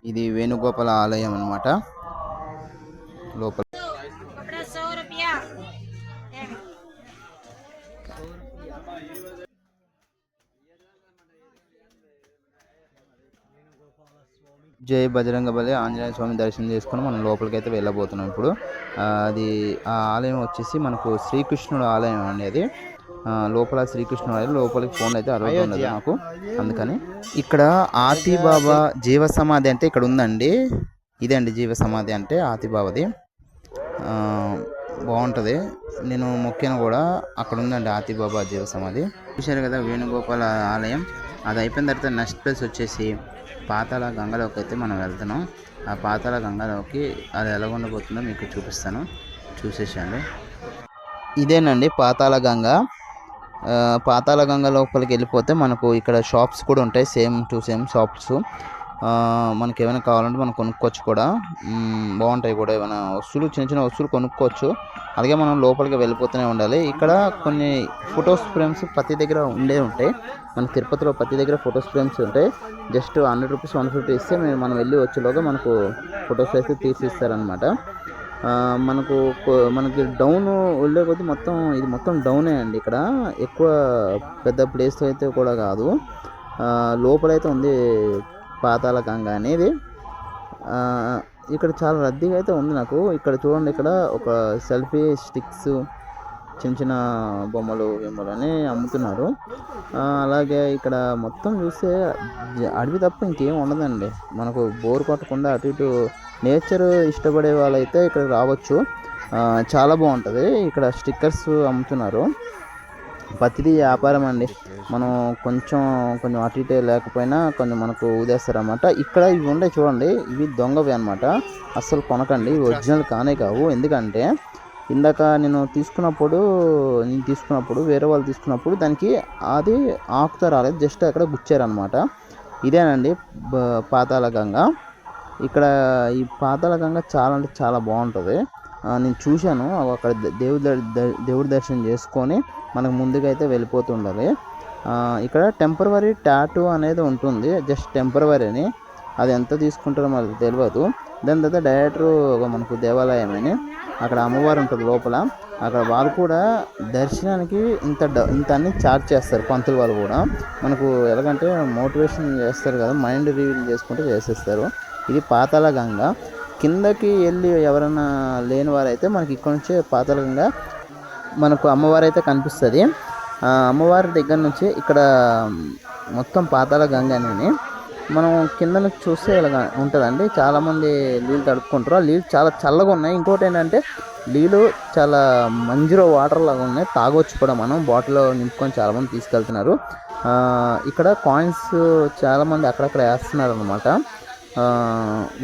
ఇది వేణుగోపాల ఆలయం అన్నమాట. లోపల జై బజరంగబలి ఆంజనేయ స్వామి దర్శనం చేసుకుని మనం లోపలికి అయితే వెళ్ళబోతున్నాం ఇప్పుడు. అది ఆ ఆలయం వచ్చేసి మనకు శ్రీకృష్ణుడు ఆలయం అనేది. లోపల శ్రీకృష్ణుడు ఆలయం లోపలికి ఫోన్ అయితే అలవాటు ఉండదు నాకు, అందుకని. ఇక్కడ ఆతిబాబా జీవ సమాధి అంటే ఇక్కడ ఉందండి. ఇదే అండి జీవ సమాధి అంటే ఆతిబాబాది. బాగుంటుంది. నేను మొక్కాను కూడా, అక్కడ ఉందండి ఆతిబాబా జీవ సమాధి. చూశారు కదా వేణుగోపాల ఆలయం. అది అయిపోయిన తర్వాత నెక్స్ట్ ప్లేస్ వచ్చేసి పాతాళ గంగలోకి అయితే మనం వెళ్తున్నాం. ఆ పాతాళ గంగలోకి అది ఎలా ఉండబోతుందో మీకు చూపిస్తాను, చూసేసండి. ఇదేనండి పాతాళ గంగ. పాతాళ గంగ లోపలికి వెళ్ళిపోతే మనకు ఇక్కడ షాప్స్ కూడా ఉంటాయి, సేమ్ టు సేమ్ షాప్స్. మనకి ఏమైనా కావాలంటే మనం కొనుక్కోవచ్చు కూడా, బాగుంటాయి కూడా. ఏమైనా వస్తువులు చిన్న చిన్న వస్తువులు కొనుక్కోవచ్చు. అలాగే మనం లోపలికి వెళ్ళిపోతూనే ఉండాలి. ఇక్కడ కొన్ని ఫొటోస్ ఫ్రేమ్స్ ప్రతి దగ్గర ఉంటాయి. మన తిరుపతిలో ప్రతి దగ్గర ఫొటోస్ ఫ్రేమ్స్ ఉంటాయి. జస్ట్ 100 రూపీస్ 150 ఇస్తే మనం వెళ్ళి వచ్చేలోగా మనకు ఫొటోస్ అయితే తీసిస్తారనమాట. మనకి డౌన్ వెళ్ళే కొద్దీ మొత్తం ఇది మొత్తం డౌనే అండి. ఇక్కడ ఎక్కువ పెద్ద ప్లేస్ అయితే కూడా కాదు, లోపలైతే ఉంది పాతాళ గంగ అనేది. ఇక్కడ చాలా రద్దీగా అయితే ఉంది నాకు. ఇక్కడ చూడండి, ఇక్కడ ఒక సెల్ఫీ స్టిక్స్, చిన్న చిన్న బొమ్మలు అని అమ్ముతున్నారు. అలాగే ఇక్కడ మొత్తం చూస్తే అడవి తప్ప ఇంకేం ఉండదండి. మనకు బోర్ కొట్టకుండా అటు ఇటు నేచర్ ఇష్టపడే వాళ్ళైతే ఇక్కడ రావచ్చు. చాలా బాగుంటుంది. ఇక్కడ స్టిక్కర్స్ అమ్ముతున్నారు. ప్రతిదీ వ్యాపారం అండి. మనం కొంచెం అటు ఇటే లేకపోయినా కొంచెం మనకు ఊదేస్తారన్నమాట. ఇక్కడ ఇవి ఉండే చూడండి, ఇవి దొంగవి అనమాట. అస్సలు కొనకండి, ఇవి ఒరిజినల్ కానే కావు. ఎందుకంటే ఇందాక నేను తీసుకున్నప్పుడు వేరే వాళ్ళు తీసుకున్నప్పుడు దానికి అది ఆకుతో రాలేదు, జస్ట్ అక్కడ గుచ్చారనమాట. ఇదేనండి పాతాళ గంగ. ఇక్కడ ఈ పాతాళ గంగ చాలా అంటే చాలా బాగుంటుంది. నేను చూశాను. అక్కడ దేవుడి దర్శనం చేసుకొని మనకు ముందుగా అయితే వెళ్ళిపోతుండాలి. ఇక్కడ టెంపరవరీ టాటూ అనేది ఉంటుంది, జస్ట్ టెంపరవరీ అని. అది ఎంత తీసుకుంటారో మనకు తెలియదు. దాని తర్వాత డైరెక్టర్ మనకు దేవాలయం అని అక్కడ అమ్మవారు ఉంటుంది లోపల. అక్కడ వాళ్ళు కూడా దర్శనానికి ఇంత అన్ని ఛార్జ్ చేస్తారు, పంతులు వాళ్ళు కూడా. మనకు ఎలాగంటే మోటివేషన్ చేస్తారు కదా, మైండ్ రివీల్ చేసుకుంటూ చేసేస్తారు. ఇది పాతాళ గంగ. కిందకి వెళ్ళి ఎవరైనా లేని వారైతే మనకి ఇక్కడ నుంచే పాతాళ గంగ మనకు అమ్మవారు అయితే కనిపిస్తుంది. అమ్మవారి దగ్గర నుంచి ఇక్కడ మొత్తం పాతాళ గంగ అని మనం కింద నుంచి చూస్తే ఇలా ఉంటుందండి. చాలామంది నీళ్ళు తడుపుకుంటారు. ఆ నీళ్ళు చాలా చల్లగా ఉన్నాయి. ఇంకోటి ఏంటంటే నీళ్ళు చాలా మంజీరో వాటర్ లాగా ఉన్నాయి, తాగొచ్చు కూడా. మనం బాటిల్లో నింపుకొని చాలామంది తీసుకెళ్తున్నారు. ఇక్కడ కాయిన్స్ చాలామంది అక్కడక్కడ వేస్తున్నారు అనమాట.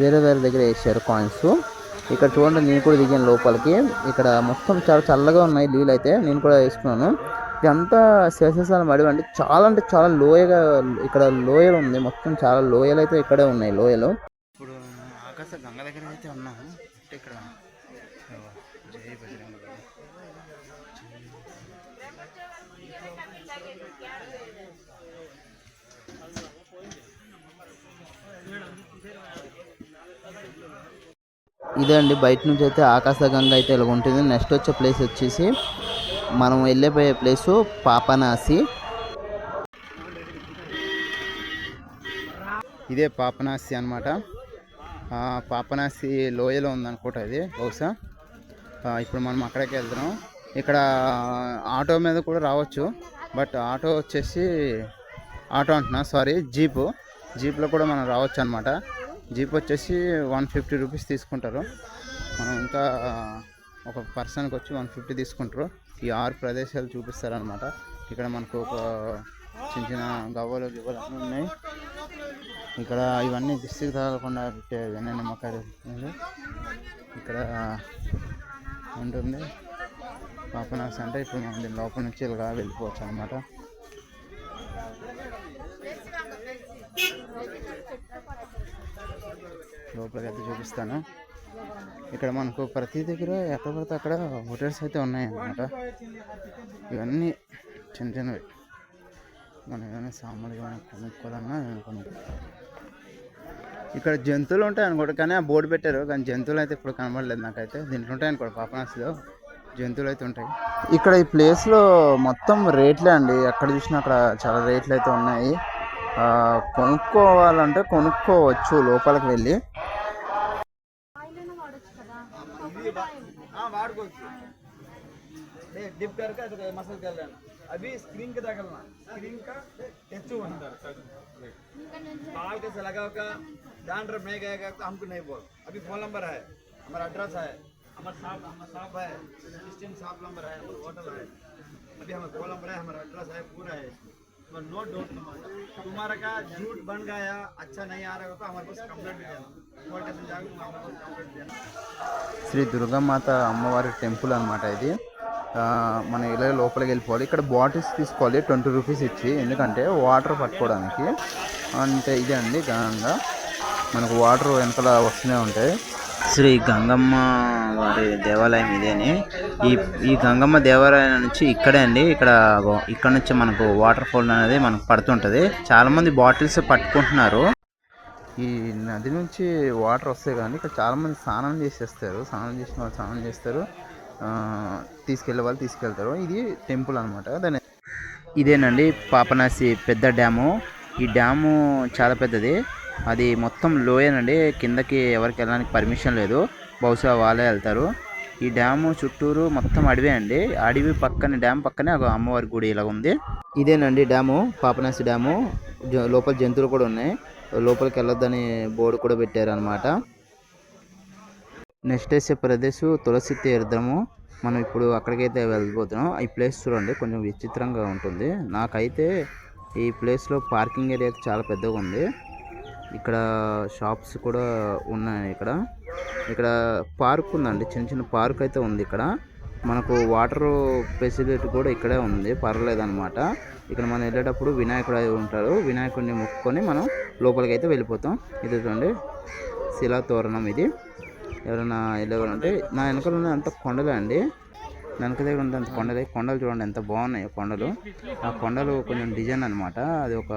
వేరే దగ్గర వేసారు కాయిన్స్. ఇక్కడ చూడండి, నేను కూడా దిగాను లోపలికి. ఇక్కడ మొత్తం చాలా చల్లగా ఉన్నాయి నీళ్ళు అయితే. నేను కూడా వేసుకున్నాను. ఇదంతా శేషాచలం అడవి అండి. చాలా అంటే చాలా లోయగా, ఇక్కడ లోయలు ఉంది మొత్తం. చాలా లోయలు అయితే ఇక్కడే ఉన్నాయి, లోయలు. ఇప్పుడు ఆకాశ గంగ దగ్గర అయితే ఉన్నాము. ఇక్కడ జై బజరంగ. ఇదే అండి బయట నుంచి అయితే ఆకాశ గంగ అయితే ఇలా ఉంటుంది. నెక్స్ట్ వచ్చే ప్లేస్ వచ్చేసి మనం వెళ్ళిపోయే ప్లేసు పాపనాసి. ఇదే పాపనాసి అనమాట. పాపనాసి లోయలో ఉందనుకుంటా ఇది బహుశా. ఇప్పుడు మనం అక్కడికి వెళ్తున్నాం. ఇక్కడ ఆటో మీద కూడా రావచ్చు, బట్ ఆటో వచ్చేసి జీప్లో కూడా మనం రావచ్చు అనమాట. జీప్ వచ్చేసి 150 రూపీస్ తీసుకుంటారు. మనం ఇంకా ఒక పర్సన్కి వచ్చి 150 తీసుకుంటారు. ఈ 6 ప్రదేశాలు చూపిస్తారనమాట. ఇక్కడ మనకు ఒక చిన్న చిన్న గవ్వలు అన్నీ ఉన్నాయి. ఇక్కడ ఇవన్నీ దిష్టికి తగలకుండా పెట్టే నిమ్మకాయలు ఇక్కడ ఉంటుంది. పాపనాశ అంటే ఇప్పుడు మనం దీని లోపల నుంచి ఇలా వెళ్ళిపోవచ్చు అనమాట. లోపలికి అయితే చూపిస్తాను. ఇక్కడ మనకు ప్రతి దగ్గర ఎక్కడ పడితే అక్కడ హోటల్స్ అయితే ఉన్నాయన్నమాట. ఇవన్నీ చిన్న చిన్నవి. మనం ఏమైనా సామాన్లు కానీ కొనుక్కోవాలన్నా ఇక్కడ జంతువులు ఉంటాయి అనుకోండి, కానీ ఆ బోర్డు పెట్టారు కానీ జంతువులు అయితే ఇప్పుడు కనబడలేదు నాకైతే. దీంట్లో ఉంటాయి అనుకోండి, పాపనాసులో జంతువులు అయితే ఉంటాయి. ఇక్కడ ఈ ప్లేస్లో మొత్తం రేట్లే అండి, ఎక్కడ చూసినా అక్కడ చాలా రేట్లు అయితే ఉన్నాయి. కొనుక్కోవాలంటే కొనుక్కోవచ్చు లోపలికి వెళ్ళి. डिप करके मसल कर लेना। अभी स्क्रीन के दगलना, स्क्रीन का टच होना, बाल कैसे लगाओ का डैंड्रफ नहीं गएगा तो हमको नहीं बोल। अभी फोन नंबर है, हमारा एड्रेस है, हमारा शॉप है, सिस्टम शॉप नंबर है, हमारा होटल है। अभी हमारा फोन नंबर है, हमारा एड्रेस है, पूरा है। नो डाउट तुम्हारा का झूठ बन गया, अच्छा नहीं आ रहा हो तो हमारे पास कंप्लेंट देना, हमारे पास कंप्लेंट देना। శ్రీ దుర్గామాత అమ్మవారి టెంపుల్ అన్నమాట ఇది. మనం ఇలా లోపలికి వెళ్ళిపోవాలి. ఇక్కడ బాటిల్స్ తీసుకోవాలి 20 రూపీస్ ఇచ్చి, ఎందుకంటే వాటర్ పట్టుకోవడానికి. అంటే ఇదే అండి గంగా, మనకు వాటర్ వెనకాల వస్తూనే ఉంటాయి. శ్రీ గంగమ్మ వారి దేవాలయం ఇదేని. ఈ గంగమ్మ దేవాలయం నుంచి ఇక్కడే అండి, ఇక్కడ నుంచి మనకు వాటర్ ఫాల్ అనేది మనకు పడుతుంటుంది. చాలామంది బాటిల్స్ పట్టుకుంటున్నారు. ఈ నది నుంచి వాటర్ వస్తాయి కానీ ఇక్కడ చాలామంది స్నానం చేసేస్తారు. స్నానం చేసిన వాళ్ళు స్నానం చేస్తారు, తీసుకెళ్ళే వాళ్ళు తీసుకెళ్తారు. ఇది టెంపుల్ అనమాట. దాని ఇదేనండి పాపనాసి పెద్ద డ్యాము. ఈ డ్యాము చాలా పెద్దది, అది మొత్తం లోయేనండి, కిందకి ఎవరికి వెళ్ళడానికి పర్మిషన్ లేదు, బహుశా వాళ్ళే వెళ్తారు. ఈ డ్యాము చుట్టూరు మొత్తం అడవి అండి, అడవి పక్కనే డ్యామ్ పక్కనే అమ్మవారి గుడి ఇలా ఉంది. ఇదేనండి డ్యాము, పాపనాసి డ్యాము. లోపల జంతువులు కూడా ఉన్నాయి, లోపలికి వెళ్ళొద్దని బోర్డు కూడా పెట్టారు అనమాట. నెక్స్ట్ వేసే ప్రదేశం తులసి తీర్థము. మనం ఇప్పుడు అక్కడికైతే వెళ్ళిపోతున్నాం. ఈ ప్లేస్ చూడండి, కొంచెం విచిత్రంగా ఉంటుంది. నాకైతే ఈ ప్లేస్లో పార్కింగ్ ఏరియా చాలా పెద్దగా ఉంది. ఇక్కడ షాప్స్ కూడా ఉన్నాయి. ఇక్కడ పార్క్ ఉందండి, చిన్న చిన్న పార్క్ అయితే ఉంది. ఇక్కడ మనకు వాటర్ ఫెసిలిటీ కూడా ఇక్కడే ఉంది, పర్లేదు అనమాట. ఇక్కడ మనం వెళ్ళేటప్పుడు వినాయకుడు ఉంటాడు, వినాయకుడిని మొక్కుకొని మనం లోపలికి అయితే వెళ్ళిపోతాం. ఇది చూడండి శిలా తోరణం. ఇది ఎవరైనా వెళ్ళాలంటే నా వెనకాల ఉన్న అంత కొండలే అండి, వెనక దగ్గర ఉంటే అంత కొండలు చూడండి ఎంత బాగున్నాయి కొండలు. ఆ కొండలు కొంచెం డిజైన్ అనమాట, అది ఒక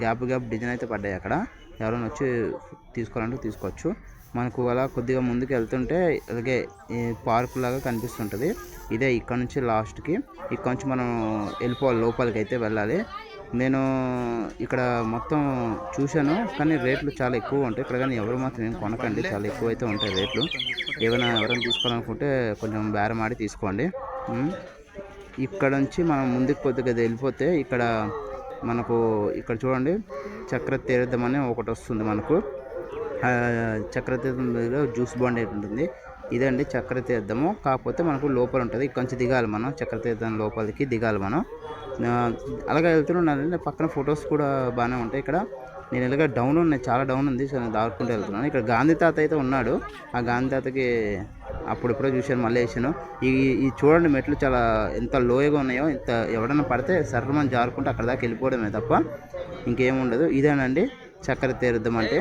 గ్యాప్ డిజైన్ అయితే పడ్డాయి. అక్కడ ఎవరైనా వచ్చి తీసుకోవాలంటే తీసుకోవచ్చు. మనకు అలా కొద్దిగా ముందుకు వెళ్తుంటే అలాగే ఈ పార్క్ లాగా కనిపిస్తుంటుంది. ఇదే ఇక్కడ నుంచి లాస్ట్కి, ఇక్కడ నుంచి మనం వెళ్ళిపోవాలి, లోపలికి అయితే వెళ్ళాలి. నేను ఇక్కడ మొత్తం చూశాను కానీ రేట్లు చాలా ఎక్కువ ఉంటాయి ఇక్కడ, కానీ ఎవరు మాత్రం ఏం కొనకండి, చాలా ఎక్కువ అయితే ఉంటాయి రేట్లు. ఎవరైనా తీసుకోవాలనుకుంటే కొంచెం బేరం ఆడి తీసుకోండి. ఇక్కడ నుంచి మనం ముందుకు కొద్దిగా వెళ్ళిపోతే ఇక్కడ చూడండి చక్ర తీర్థం అని ఒకటి వస్తుంది మనకు. చక్ర తీర్థం దగ్గర జ్యూస్ బాండ్ అయితే ఉంటుంది. ఇదండి చక్ర తీర్థము, కాకపోతే మనకు లోపల ఉంటుంది. ఇక్కడ నుంచి దిగాలి మనం, చక్ర తీర్థం లోపలికి దిగాలి మనం. అలాగే వెళ్తున్నాను, పక్కన ఫొటోస్ కూడా బాగానే ఉంటాయి. ఇక్కడ నేను ఇలాగ డౌన్ ఉన్నాయి, చాలా డౌన్ ఉంది, సో నేను దాటుకుంటూ వెళ్తున్నాను. ఇక్కడ గాంధీ తాత అయితే ఉన్నాడు, ఆ గాంధీ తాతకి అప్పుడెప్పుడో చూశాను, మళ్ళీ వేసాను. ఈ చూడండి మెట్లు చాలా ఎంత లోయగా ఉన్నాయో, ఇంత ఎవడన్నా పడితే సర్రమని జారుకుంటే అక్కడ దాకా వెళ్ళిపోవడమే తప్ప ఇంకేముండదు. ఇదేనండి చక్కెర తీర్థం అంటే.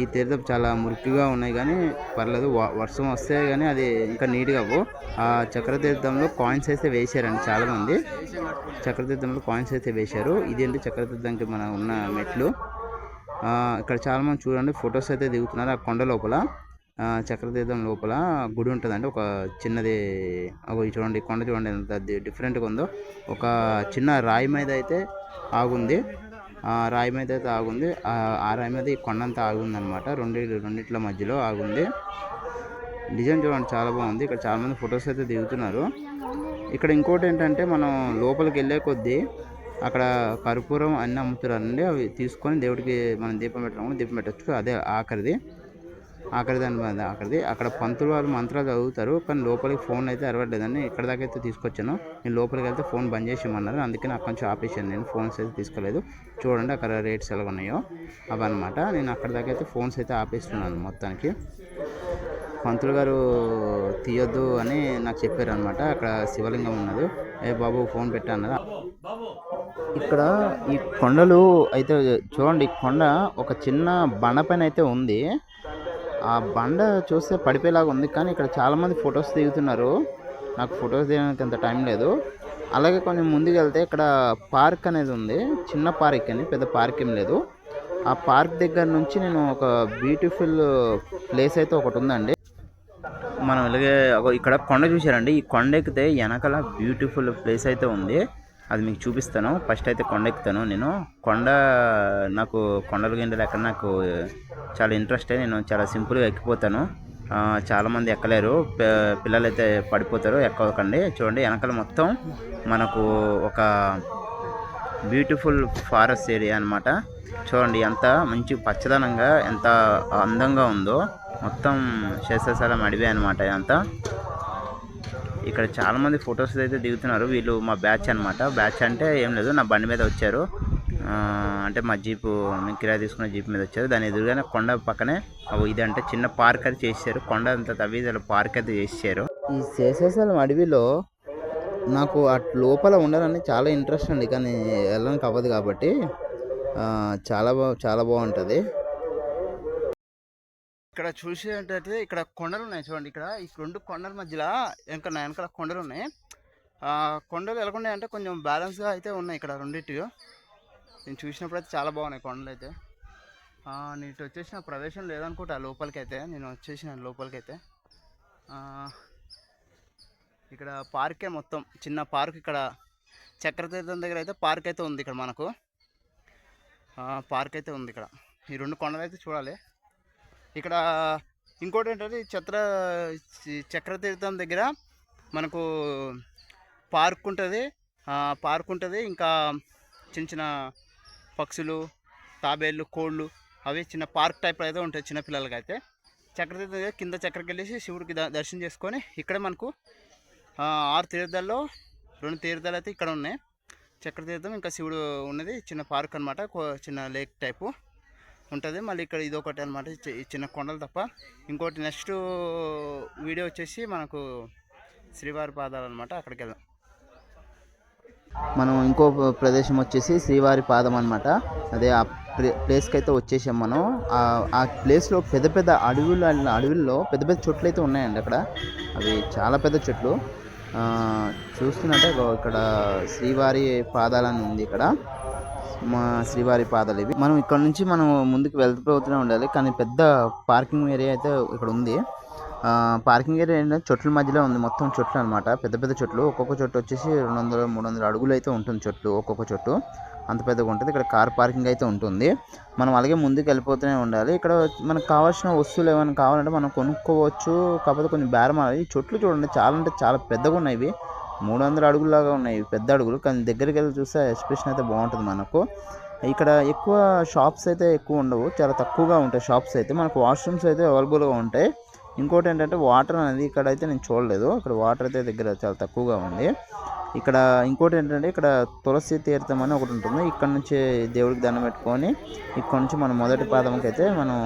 ఈ తీర్థం చాలా మురికిగా ఉన్నాయి కానీ పర్లేదు, వర్షం వస్తే కానీ అది ఇంకా నీట్గా అవ్వు. ఆ చక్ర తీర్థంలో కాయిన్స్ అయితే వేశారండి చాలామంది, చక్ర తీర్థంలో కాయిన్స్ అయితే వేశారు. ఇదేంటి చక్ర తీర్థంకి మన ఉన్న మెట్లు. ఇక్కడ చాలామంది చూడండి ఫొటోస్ అయితే దిగుతున్నారు. ఆ కొండ లోపల చక్రతీర్థం లోపల గుడి ఉంటుందండి, ఒక చిన్నది. చూడండి కొండ చూడండి ఎంత డిఫరెంట్గా ఉందో. ఒక చిన్న రాయి మీద అయితే ఆగుంది, ఆ రాయి మీద అయితే ఆగుంది, ఆ రాయి మీద ఈ కొండంతా ఆగుంది అనమాట. రెండిట్ల మధ్యలో ఆగుంది. డిజైన్ చూడండి చాలా బాగుంది. ఇక్కడ చాలామంది ఫొటోస్ అయితే దిగుతున్నారు. ఇక్కడ ఇంకోటి ఏంటంటే మనం లోపలికి వెళ్ళే కొద్దీ అక్కడ కర్పూరం అన్నీ అమ్ముతారండి, అవి తీసుకొని దేవుడికి మనం దీపం పెట్టచ్చు. అదే ఆఖరిది అక్కడ పంతులు వాళ్ళు మంత్రాలు చదువుతారు, కానీ లోపలికి ఫోన్ అయితే అరవట్లేదని ఇక్కడ దాకా అయితే తీసుకొచ్చాను. నేను లోపలికి వెళ్తే ఫోన్ బంద్ చేసేయమన్నారు, అందుకని అక్కడి నుంచి ఆపేసాను. నేను ఫోన్స్ అయితే తీసుకోలేదు. చూడండి అక్కడ రేట్స్ ఎలా ఉన్నాయో అవన్నమాట. నేను అక్కడ దాకా అయితే ఫోన్స్ అయితే ఆపేస్తున్నాను మొత్తానికి. పంతులు గారు తీయొద్దు అని నాకు చెప్పారు అనమాట. అక్కడ శివలింగం ఉన్నది, బాబు ఫోన్ పెట్టా అన్నారు. ఇక్కడ ఈ కొండలు అయితే చూడండి, ఈ కొండ ఒక చిన్న బండ పైన అయితే ఉంది. ఆ బండ చూస్తే పడిపోయేలాగా ఉంది, కానీ ఇక్కడ చాలామంది ఫొటోస్ దిగుతున్నారు. నాకు ఫొటోస్ దిగడానికి అంత టైం లేదు. అలాగే కొంచెం ముందుకు వెళ్తే ఇక్కడ పార్క్ అనేది ఉంది, చిన్న పార్క్ అని, పెద్ద పార్క్ ఏం లేదు. ఆ పార్క్ దగ్గర నుంచి నేను ఒక బ్యూటిఫుల్ ప్లేస్ అయితే ఒకటి ఉందండి. మనం ఇలాగే ఇక్కడ కొండ చూసారండి. ఈ కొండ ఎక్కితే వెనకాల బ్యూటిఫుల్ ప్లేస్ అయితే ఉంది. అది మీకు చూపిస్తాను. ఫస్ట్ అయితే కొండ ఎక్కుతాను. నేను నాకు కొండలు గిండలు ఎక్కడ నాకు చాలా ఇంట్రెస్ట్. నేను చాలా సింపుల్గా ఎక్కిపోతాను. చాలామంది ఎక్కలేరు, పిల్లలు అయితే పడిపోతారు. ఎక్కకండి. చూడండి వెనకాల మొత్తం మనకు ఒక బ్యూటిఫుల్ ఫారెస్ట్ ఏరియా అనమాట. చూడండి ఎంత మంచి పచ్చదనంగా ఎంత అందంగా ఉందో. మొత్తం శేషాచలం అడవి అనమాట అంతా. ఇక్కడ చాలామంది ఫొటోస్ అయితే దిగుతున్నారు. వీళ్ళు మా బ్యాచ్ అనమాట. బ్యాచ్ అంటే ఏం లేదు, నా బండి మీద వచ్చారు. అంటే మా జీపు, మేము కిరాయి తీసుకున్న జీప్ మీద వచ్చారు. దాని ఎదురుగానే కొండ పక్కనే ఇదంటే చిన్న పార్క్ అయితే చేశారు. కొండ అంతా తవ్వి పార్క్ అయితే చేశారు. ఈ శేషాచలం అడవిలో నాకు అటు లోపల ఉండాలని చాలా ఇంట్రెస్ట్ అండి, కానీ వెళ్ళడానికి అవ్వదు కాబట్టి చాలా బాగుంటుంది. ఇక్కడ చూసేటట్టు ఇక్కడ కొండలు ఉన్నాయి చూడండి. ఇక్కడ ఈ 2 కొండల మధ్యలో వెనకాల కొండలు ఉన్నాయి. కొండలు ఎలాగున్నాయంటే కొంచెం బ్యాలెన్స్గా అయితే ఉన్నాయి ఇక్కడ రెండింటివి. నేను చూసినప్పుడు అయితే చాలా బాగున్నాయి కొండలు అయితే. నీటి వచ్చేసిన ప్రవేశం లేదనుకుంటా లోపలికి అయితే. నేను వచ్చేసిన లోపలికైతే ఇక్కడ పార్కే మొత్తం చిన్న పార్క్. ఇక్కడ చక్రతీర్థం దగ్గర అయితే పార్క్ అయితే ఉంది. ఇక్కడ మనకు పార్క్ అయితే ఉంది. ఇక్కడ ఈ 2 కొండలు అయితే చూడాలి. ఇక్కడ ఇంకోటి ఏంటంటే చక్రతీర్థం దగ్గర మనకు పార్క్ ఉంటుంది. ఇంకా చిన్న చిన్న పక్షులు, తాబేళ్ళు, కోళ్ళు అవి చిన్న పార్క్ టైప్ అయితే ఉంటాయి చిన్నపిల్లలకి అయితే. చక్రతీర్థం దగ్గర కింద చక్రకి వెళ్ళేసి శివుడికి దర్శనం చేసుకొని ఇక్కడ మనకు 6 తీర్థాల్లో 2 తీర్థాలు అయితే ఇక్కడ ఉన్నాయి. చక్రతీర్థం ఇంకా శివుడు ఉన్నది చిన్న పార్క్ అనమాట. చిన్న లేక్ టైపు ఉంటుంది. మళ్ళీ ఇక్కడ ఇదొకటి అనమాట, చిన్న కొండలు తప్ప. ఇంకోటి నెక్స్ట్ వీడియో వచ్చేసి మనకు శ్రీవారి పాదాలు అనమాట. అక్కడికి వెళ్దాం. మనం ఇంకో ప్రదేశం వచ్చేసి శ్రీవారి పాదం అనమాట. అదే ఆ ప్లేస్కి అయితే వచ్చేసాం మనం. ఆ ప్లేస్లో పెద్ద పెద్ద అడవుల్లో పెద్ద పెద్ద చెట్లు అయితే ఉన్నాయండి అక్కడ. అవి చాలా పెద్ద చెట్లు. చూస్తున్నట్టే ఇక్కడ శ్రీవారి పాదాలని ఉంది. ఇక్కడ మా శ్రీవారి పాదాలు ఇవి. మనం ఇక్కడ నుంచి మనం ముందుకు వెళ్తూనే ఉండాలి, కానీ పెద్ద పార్కింగ్ ఏరియా అయితే ఇక్కడ ఉంది. పార్కింగ్ ఏరియా ఏంటంటే చెట్ల మధ్యలో ఉంది. మొత్తం చెట్లు అనమాట, పెద్ద పెద్ద చెట్లు. ఒక్కొక్క చెట్టు వచ్చేసి 200-300 అడుగులు అయితే ఉంటుంది చెట్లు. ఒక్కొక్క చెట్టు అంత పెద్దగా ఉంటుంది. ఇక్కడ కార్ పార్కింగ్ అయితే ఉంటుంది. మనం అలాగే ముందుకు వెళ్ళిపోతూనే ఉండాలి. ఇక్కడ మనకు కావాల్సిన వస్తువులు ఏమైనా కావాలంటే మనం కొనుక్కోవచ్చు. కాకపోతే కొంచెం బేరం ఆడాలి. ఈ చెట్లు చూడండి చాలా అంటే చాలా పెద్దగా ఉన్నాయి. ఇవి 300 అడుగుల్లాగా ఉన్నాయి, పెద్ద అడుగులు. కానీ దగ్గరికి వెళ్ళి చూస్తే ఎక్స్ప్రెషన్ అయితే బాగుంటుంది మనకు. ఇక్కడ ఎక్కువ షాప్స్ అయితే ఎక్కువ ఉండవు, చాలా తక్కువగా ఉంటాయి షాప్స్ అయితే. మనకు వాష్రూమ్స్ అయితే అవైలబుల్గా ఉంటాయి. ఇంకోటి ఏంటంటే వాటర్ అనేది ఇక్కడ అయితే నేను చూడలేదు. ఇక్కడ వాటర్ అయితే దగ్గర చాలా తక్కువగా ఉంది. ఇక్కడ ఇంకోటి ఏంటంటే ఇక్కడ తులసి తీర్థం అని ఒకటి ఉంటుంది. ఇక్కడ నుంచి దేవుడికి దండం పెట్టుకొని ఇక్కడ నుంచి మనం మొదటి పాదంకి అయితే మనం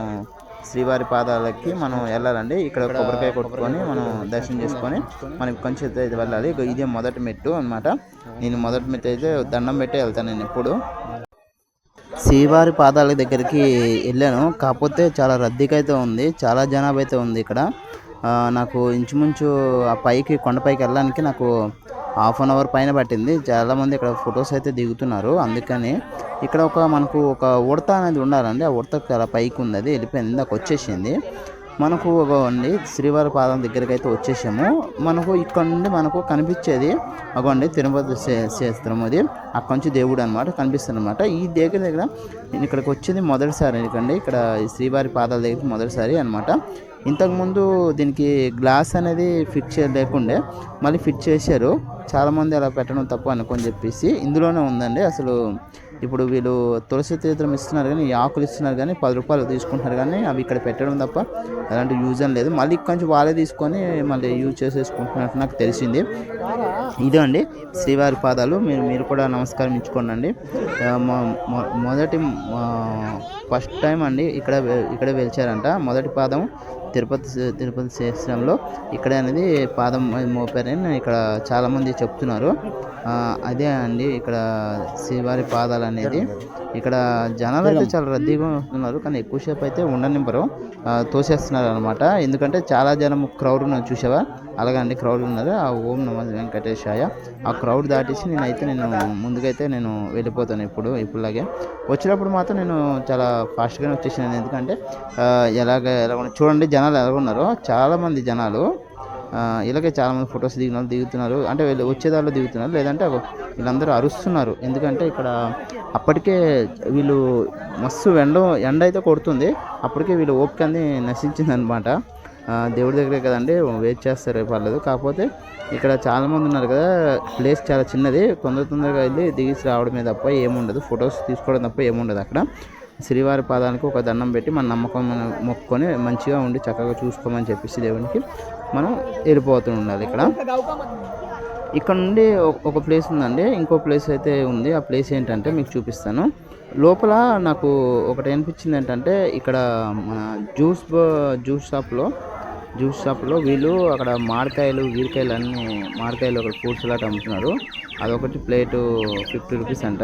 శ్రీవారి పాదాలకి మనం వెళ్ళాలండి. ఇక్కడ కొబ్బరికాయ కొట్టుకొని మనం దర్శనం చేసుకొని మనం కొంచెం అయితే వెళ్ళాలి. ఇదే మొదటి మెట్టు అనమాట. నేను మొదటి మెట్టు అయితే దండం పెట్టి వెళ్తాను నేను ఎప్పుడు. శ్రీవారి పాదాల దగ్గరికి వెళ్ళాను, కాకపోతే చాలా రద్దీగా అయితే ఉంది, చాలా జనాభా అయితే ఉంది ఇక్కడ. నాకు ఇంచుమించు ఆ పైకి కొండపైకి వెళ్ళడానికి నాకు 1/2 అవర్ పైన పట్టింది. చాలామంది ఇక్కడ ఫొటోస్ అయితే దిగుతున్నారు. అందుకని ఇక్కడ మనకు ఒక ఉడత అనేది ఉండాలండి. ఆ ఉడత చాలా పైకి ఉంది, అది వెళ్ళిపోయింది, నాకు వచ్చేసింది. మనకు అగోండి శ్రీవారి పాదం దగ్గరికి అయితే వచ్చేసాము. మనకు ఇక్కడ నుండి మనకు కనిపించేది అగోండి తిరుపతి క్షేత్రం. అది అక్కడ నుంచి దేవుడు అనమాట కనిపిస్తుంది అనమాట. ఈ దగ్గర నేను ఇక్కడికి వచ్చేది మొదటిసారి. ఎందుకండి ఇక్కడ శ్రీవారి పాదాల దగ్గరికి మొదటిసారి అనమాట. ఇంతకుముందు దీనికి గ్లాస్ అనేది ఫిట్ లేకుండే, మళ్ళీ ఫిట్ చేశారు. చాలామంది అలా పెట్టడం తప్పు అనుకొని చెప్పేసి ఇందులోనే ఉందండి. అసలు ఇప్పుడు వీళ్ళు తులసి తీర్థం ఇస్తున్నారు, కానీ ఈ ఆకులు ఇస్తున్నారు, కానీ 10 రూపాయలు తీసుకుంటున్నారు. కానీ అవి ఇక్కడ పెట్టడం తప్ప ఎలాంటి యూజ్ అని లేదు. మళ్ళీ కొంచెం వాళ్ళే తీసుకొని మళ్ళీ యూజ్ చేసేసుకుంటున్నట్టు నాకు తెలిసింది. ఇదే అండి శ్రీవారి పాదాలు. మీరు కూడా నమస్కారం ఇచ్చుకోండి. ఫస్ట్ టైం అండి ఇక్కడ వెలిచారంట. మొదటి పాదం తిరుపతి క్షేత్రంలో ఇక్కడ అనేది పాదం మోపారని ఇక్కడ చాలామంది చెప్తున్నారు. అదే అండి ఇక్కడ శ్రీవారి పాదాలు అనేది. ఇక్కడ జనాలు అయితే చాలా రద్దీగా ఉంటున్నారు, కానీ ఎక్కువసేపు అయితే ఉండనివ్వరు, తోసేస్తున్నారు అనమాట. ఎందుకంటే చాలా జనం క్రౌడ్ చూసావా, అలాగండి క్రౌడ్ ఉన్నారు. ఆ ఓం నమో వెంకటేశాయ ఆ క్రౌడ్ దాటేసి నేను ముందుకైతే నేను వెళ్ళిపోతాను. ఇప్పుడులాగే వచ్చినప్పుడు మాత్రం నేను చాలా ఫాస్ట్గానే వచ్చేసాను. ఎందుకంటే ఎలా చూడండి జనాలు ఎలాగున్నారో, చాలామంది జనాలు ఇలాగే చాలామంది ఫొటోస్ దిగుతున్నారు. అంటే వీళ్ళు వచ్చేదారిలో దిగుతున్నారు, లేదంటే వీళ్ళందరూ అరుస్తున్నారు. ఎందుకంటే ఇక్కడ అప్పటికే వీళ్ళు మస్తు ఎండ అయితే కొడుతుంది. అప్పటికే వీళ్ళు ఓపిక అనేది నశించింది అనమాట. దేవుడి దగ్గరే కదండి, వెయిట్ చేస్తారు పర్లేదు. కాకపోతే ఇక్కడ చాలామంది ఉన్నారు కదా, ప్లేస్ చాలా చిన్నది, తొందరగా వెళ్ళి దిగిసి రావడమే తప్ప ఏముండదు, ఫొటోస్ తీసుకోవడం తప్ప ఏముండదు. అక్కడ శ్రీవారి పాదానికి ఒక దండం పెట్టి మన నమ్మకం మొక్కుకొని మంచిగా ఉండి చక్కగా చూసుకోమని చెప్పేసి దేవునికి మనం వెళ్ళిపోతూ ఉండాలి. ఇక్కడ నుండి ఒక ప్లేస్ ఉందండి, ఇంకో ప్లేస్ అయితే ఉంది. ఆ ప్లేస్ ఏంటంటే మీకు చూపిస్తాను. లోపల నాకు ఒకటి అనిపించింది ఏంటంటే, ఇక్కడ మన జ్యూస్ షాప్లో వీళ్ళు అక్కడ మామిడికాయలు గీరికాయలు అన్నీ, మామిడికాయలు ఒక ఫ్రూట్స్ లాంటి అమ్ముతున్నారు. అదొకటి ప్లేటు 50 రూపీస్ అంట.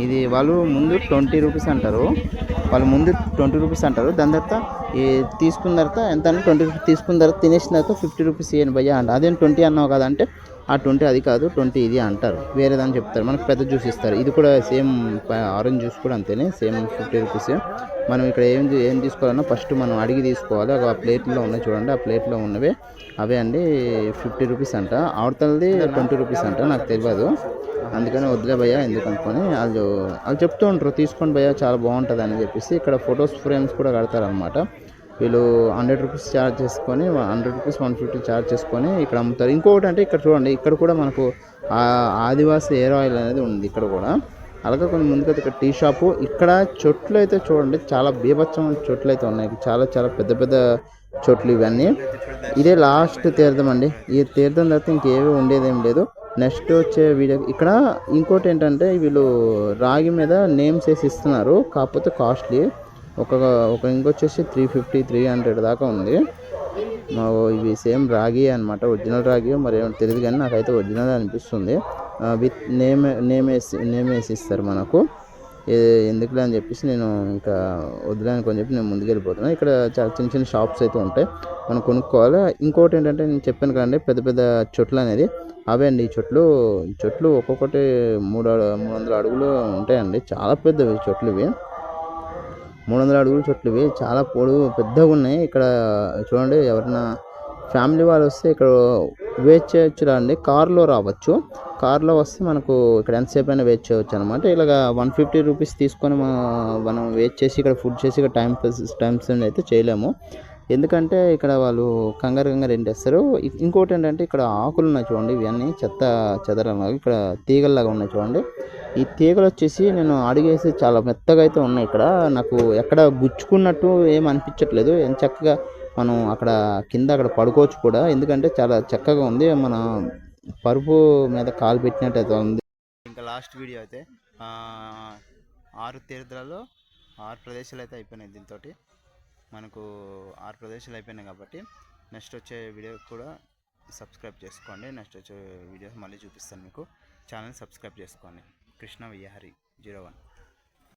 ఇది వాళ్ళు ముందు 20 రూపీస్ అంటారు. దాని తర్వాత తీసుకున్న తర్వాత ఎంత అంటే 20 రూపీస్ తీసుకున్న తర్వాత తినేసిన తర్వాత 50 రూపీస్ ఇవ్వను భయ్యా అంట. అదేం 20 అన్నావు కదంటే, ఆ 20 అది కాదు, 20 ఇది అంటారు, వేరేదని చెప్తారు. మనకు పెద్ద జ్యూస్ ఇస్తారు. ఇది కూడా సేమ్, ఆరెంజ్ జ్యూస్ కూడా అంతేనే, సేమ్ 50 రూపీస్. మనం ఇక్కడ ఏం తీసుకోవాలన్నా ఫస్ట్ మనం అడిగి తీసుకోవాలి. ఆ ప్లేట్లో ఉన్నాయి చూడండి, ఆ ప్లేట్లో ఉన్నవే అవే అండి 50 రూపీస్ అంట. అవతలది 20 రూపీస్ అంట, నాకు తెలియదు. అందుకని వద్దులే భయ్యా ఎందుకు అనుకొని వాళ్ళు చెప్తూ ఉంటారు, తీసుకోండి భయ్యా చాలా బాగుంటుంది అని చెప్పేసి. ఇక్కడ ఫొటోస్ ఫ్రేమ్స్ కూడా కడతారనమాట. వీళ్ళు 100 రూపీస్ ఛార్జ్ చేసుకొని, 100 రూపీస్ 150 ఛార్జ్ చేసుకొని ఇక్కడ అమ్ముతారు. ఇంకొకటి అంటే ఇక్కడ చూడండి, ఇక్కడ కూడా మనకు ఆదివాసి హెయిర్ ఆయిల్ అనేది ఉంది ఇక్కడ కూడా. అలాగే కొన్ని ముందుకైతే ఇక్కడ టీ షాపు. ఇక్కడ చెట్లు అయితే చూడండి, చాలా బీభత్సమైన చెట్లు అయితే ఉన్నాయి. చాలా చాలా పెద్ద పెద్ద చెట్లు ఇవన్నీ. ఇదే లాస్ట్ తీర్థం అండి. ఈ తీర్థం తర్వాత ఇంకేమీ ఉండేదేం లేదు. నెక్స్ట్ వచ్చే వీడియో ఇక్కడ ఇంకోటి ఏంటంటే, వీళ్ళు రాగి మీద నేమ్స్ వేసి ఇస్తున్నారు, కాకపోతే కాస్ట్లీ. ఒక ఇంకొచ్చేసి 350 300 దాకా ఉంది. ఇవి సేమ్ రాగి అనమాట, ఒరిజినల్ రాగి మరి ఏమో తెలియదు, కానీ నాకైతే ఒరిజినల్ అనిపిస్తుంది. విత్ నేమ్ వేసి ఇస్తారు మనకు. ఎందుకులే అని చెప్పేసి నేను ఇంకా వదిలేనుకొని చెప్పి నేను ముందుకు వెళ్ళిపోతున్నాను. ఇక్కడ చాలా చిన్న చిన్న షాప్స్ అయితే ఉంటాయి, మనం కొనుక్కోవాలి. ఇంకోటి ఏంటంటే, నేను చెప్పాను కదండి పెద్ద పెద్ద చెట్లు అనేది, అవే అండి. ఈ చెట్లు ఒక్కొక్కటి 300 అడుగులు ఉంటాయండి. చాలా పెద్దవి చెట్లు ఇవి, 300 అడుగుల చెట్లు ఇవి, చాలా పెద్దగా ఉన్నాయి. ఇక్కడ చూడండి, ఎవరైనా ఫ్యామిలీ వాళ్ళు వస్తే ఇక్కడ వెయిట్ చేయొచ్చు అండి. కార్లో రావచ్చు, కార్లో వస్తే మనకు ఇక్కడ ఎంతసేపు అయినా వెయిట్ చేయవచ్చు అనమాట. ఇలాగ 150 రూపీస్ తీసుకొని మనం వెయిట్ చేసి ఇక్కడ ఫుడ్ చేసి ఇక్కడ టైం స్పెండ్ అయితే చేయలేము. ఎందుకంటే ఇక్కడ వాళ్ళు కంగారు ఎంటేస్తారు. ఇంకోటి ఏంటంటే, ఇక్కడ ఆకులు ఉన్నాయి చూడండి, ఇవన్నీ చెదరలాగా ఇక్కడ తీగల్లాగా ఉన్నాయి చూడండి. ఈ తీగలు వచ్చేసి నేను అడిగేసి చాలా మెత్తగా అయితే ఉన్నాయి. ఇక్కడ నాకు ఎక్కడ గుచ్చుకున్నట్టు ఏం అనిపించట్లేదు. ఎంత చక్కగా మనం అక్కడ పడుకోవచ్చు కూడా, ఎందుకంటే చాలా చక్కగా ఉంది. మన పరుపు మీద కాలు పెట్టినట్టు ఉంది. ఇంకా లాస్ట్ వీడియో అయితే 6 తీర్థాలలో 6 ప్రదేశాలు అయితే అయిపోయినాయి. దీంతో మనకు 6 ప్రదేశాలు అయిపోయినాయి కాబట్టి నెక్స్ట్ వచ్చే వీడియో కూడా సబ్స్క్రైబ్ చేసుకోండి. నెక్స్ట్ వచ్చే వీడియో మళ్ళీ చూపిస్తాను మీకు. ఛానల్ సబ్స్క్రైబ్ చేసుకోండి. కృష్ణ విహారీ 01.